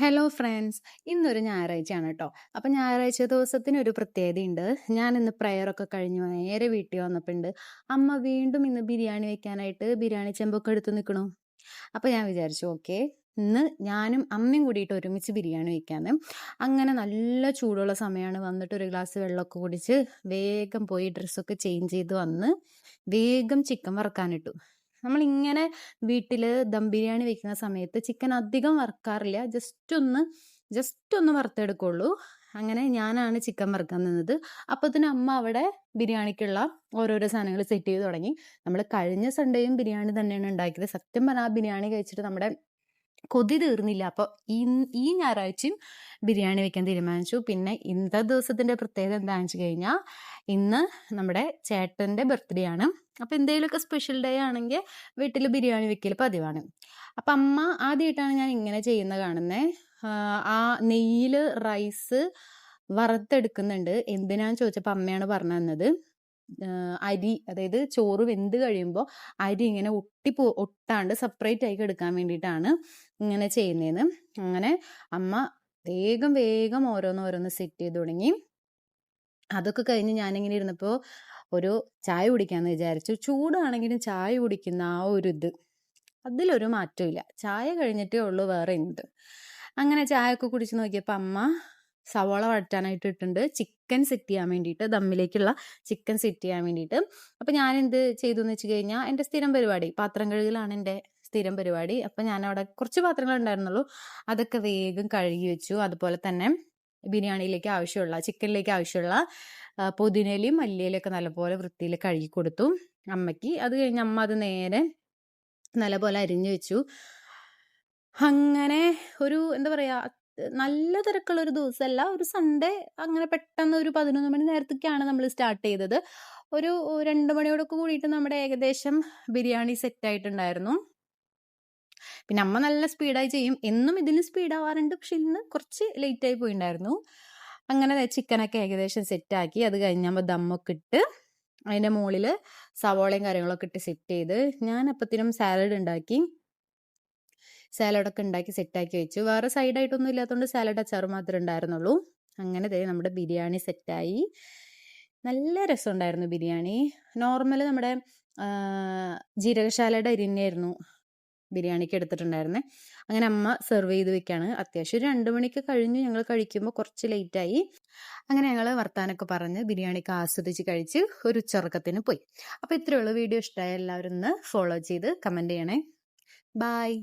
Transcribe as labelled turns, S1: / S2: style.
S1: Hello friends, ഇന്നൊരു ഞായറാഴ്ചയാണ് കേട്ടോ. അപ്പം ഞായറാഴ്ച ദിവസത്തിന് ഒരു പ്രത്യേകതയുണ്ട്. ഞാൻ ഇന്ന് പ്രയറൊക്കെ കഴിഞ്ഞു നേരെ വീട്ടിൽ വന്നപ്പോണ്ട് അമ്മ വീണ്ടും ഇന്ന് ബിരിയാണി വെക്കാനായിട്ട് ബിരിയാണി ചെമ്പൊക്കെ എടുത്ത് നിൽക്കണു. അപ്പം ഞാൻ വിചാരിച്ചു, ഓക്കെ, ഇന്ന് ഞാനും അമ്മയും കൂടിയിട്ട് ഒരുമിച്ച് ബിരിയാണി വെക്കാന്ന്. അങ്ങനെ നല്ല ചൂടുള്ള സമയമാണ്. വന്നിട്ട് ഒരു ഗ്ലാസ് വെള്ളമൊക്കെ കുടിച്ച് വേഗം പോയി ഡ്രസ്സൊക്കെ ചേഞ്ച് ചെയ്ത് വന്ന് വേഗം ചിക്കൻ വറുക്കാനിട്ടു. നമ്മളിങ്ങനെ വീട്ടിൽ ദം ബിരിയാണി വെക്കുന്ന സമയത്ത് ചിക്കൻ അധികം വറുക്കാറില്ല, ജസ്റ്റ് ഒന്ന് വറുത്തെടുക്കുള്ളൂ. അങ്ങനെ ഞാനാണ് ചിക്കൻ വറുക്കാൻ നിന്നത്. അപ്പത്തിന് അമ്മ അവിടെ ബിരിയാണിക്കുള്ള ഓരോരോ സാധനങ്ങൾ സെറ്റ് ചെയ്ത് തുടങ്ങി. നമ്മൾ കഴിഞ്ഞ സൺഡേയും ബിരിയാണി തന്നെയാണ് ഉണ്ടാക്കിയത്. സത്യം പറഞ്ഞാൽ ആ ബിരിയാണി കഴിച്ചിട്ട് നമ്മുടെ കൊതി തീർന്നില്ല. അപ്പോൾ ഈ ഞായറാഴ്ചയും ബിരിയാണി വെക്കാൻ തീരുമാനിച്ചു. പിന്നെ ഇന്നത്തെ ദിവസത്തിന്റെ പ്രത്യേകത എന്താണെന്ന് വെച്ച് കഴിഞ്ഞാൽ ഇന്ന് നമ്മുടെ ചേട്ടന്റെ ബർത്ത്ഡേ ആണ്. അപ്പം എന്തെങ്കിലുമൊക്കെ സ്പെഷ്യൽ ഡേ ആണെങ്കിൽ വീട്ടിൽ ബിരിയാണി വെക്കൽ പതിവാണ്. അപ്പം അമ്മ ആദ്യമായിട്ടാണ് ഞാൻ ഇങ്ങനെ ചെയ്യുന്നത് കാണുന്നത്. ആ നെയ്യിൽ റൈസ് വറുത്തെടുക്കുന്നുണ്ട്. എന്തിനാന്ന് ചോദിച്ചപ്പോൾ അമ്മയാണ് പറഞ്ഞു തന്നത്. അരി, അതായത് ചോറ് വെന്ത് കഴിയുമ്പോൾ അരി ഇങ്ങനെ ഒട്ടാണ്ട് സെപ്പറേറ്റ് ആയി എടുക്കാൻ വേണ്ടിയിട്ടാണ് ഇങ്ങനെ ചെയ്യുന്നതെന്ന്. അങ്ങനെ അമ്മ വേഗം വേഗം ഓരോന്നോരോന്ന് സെറ്റ് ചെയ്ത് തുടങ്ങി. അതൊക്കെ കഴിഞ്ഞ് ഞാനിങ്ങനെ ഇരുന്നപ്പോൾ ഒരു ചായ കുടിക്കാമെന്ന് വിചാരിച്ചു. ചൂടാണെങ്കിലും ചായ കുടിക്കുന്ന ആ ഒരു അതിലൊരു മാറ്റമില്ല. ചായ കഴിഞ്ഞിട്ടേ ഉള്ളൂ വേറെ എന്ത്. അങ്ങനെ ചായ ഒക്കെ കുടിച്ച് നോക്കിയപ്പോൾ അമ്മ സവാള വഴറ്റാനായിട്ട് ഇട്ടുണ്ട്, ചിക്കൻ സെറ്റ് ചെയ്യാൻ വേണ്ടിയിട്ട്, ദമ്മിലേക്കുള്ള ചിക്കൻ സെറ്റ് ചെയ്യാൻ വേണ്ടിയിട്ട്. അപ്പം ഞാൻ എന്ത് ചെയ്തു എന്ന് വെച്ച് കഴിഞ്ഞാൽ, എൻ്റെ സ്ഥിരം പരിപാടി പാത്രം കഴുകലാണ് എൻ്റെ സ്ഥിരം പരിപാടി. അപ്പം ഞാനവിടെ കുറച്ച് പാത്രങ്ങൾ ഉണ്ടായിരുന്നുള്ളൂ, അതൊക്കെ വേഗം കഴുകി വെച്ചു. അതുപോലെ തന്നെ ബിരിയാണിയിലേക്ക് ആവശ്യമുള്ള, ചിക്കനിലേക്ക് ആവശ്യമുള്ള പുതിനയിലയും മല്ലിയിലയും ഒക്കെ നല്ലപോലെ വൃത്തിയിൽ കഴുകി കൊടുത്തു അമ്മയ്ക്ക്. അത് കഴിഞ്ഞ് അമ്മ അത് നേരെ നല്ലപോലെ അരിഞ്ഞു വെച്ചു. അങ്ങനെ ഒരു എന്താ പറയാ, നല്ല തിരക്കുള്ള ഒരു ദിവസമല്ല, ഒരു സൺഡേ. അങ്ങനെ പെട്ടെന്ന് ഒരു 11 മണി നേരത്തേക്കാണ് നമ്മൾ സ്റ്റാർട്ട് ചെയ്തത്. ഒരു 2 മണിയോടൊക്കെ കൂടിയിട്ട് നമ്മുടെ ഏകദേശം ബിരിയാണി സെറ്റ് ആയിട്ടുണ്ടായിരുന്നു. പിന്നെ അമ്മ നല്ല സ്പീഡായി ചെയ്യും, എന്നും ഇതിന് സ്പീഡാവാറുണ്ട്, പക്ഷെ ഇന്ന് കുറച്ച് ലേറ്റായി പോയിണ്ടായിരുന്നു. അങ്ങനെ ചിക്കനൊക്കെ ഏകദേശം സെറ്റാക്കി. അത് കഴിഞ്ഞാൽ ദമ്മൊക്കെ ഇട്ട് അതിൻ്റെ മുകളിൽ സവോളയും കാര്യങ്ങളൊക്കെ ഇട്ട് സെറ്റ് ചെയ്ത് ഞാൻ അപ്പത്തിനും സാലഡൊക്കെ ഉണ്ടാക്കി സെറ്റാക്കി വെച്ചു. വേറെ സൈഡായിട്ടൊന്നും ഇല്ലാത്തതുകൊണ്ട് സാലഡ് അച്ചാറ് മാത്രമേ ഉണ്ടായിരുന്നുള്ളൂ. അങ്ങനെ നമ്മുടെ ബിരിയാണി സെറ്റായി. നല്ല രസമുണ്ടായിരുന്നു ബിരിയാണി. നോർമൽ നമ്മുടെ ജീരകശാലയുടെ അരി തന്നെയായിരുന്നു ബിരിയാണിക്ക് എടുത്തിട്ടുണ്ടായിരുന്നത്. അങ്ങനെ അമ്മ സെർവ് ചെയ്ത് വെക്കാണ്. അത്യാവശ്യം 2 മണിക്ക് കഴിഞ്ഞു. ഞങ്ങൾ കഴിക്കുമ്പോൾ കുറച്ച് ലേറ്റായി. അങ്ങനെ ഞങ്ങൾ വർത്താനൊക്കെ പറഞ്ഞ് ബിരിയാണിക്ക് ആസ്വദിച്ച് കഴിച്ച് ഒരു ഉച്ചയുറക്കത്തിന് പോയി. അപ്പോൾ ഇത്രയേ ഉള്ളൂ. വീഡിയോ ഇഷ്ടമായ എല്ലാവരും ഒന്ന് ഫോളോ ചെയ്ത് കമൻറ്റ് ചെയ്യണേ. ബായ്.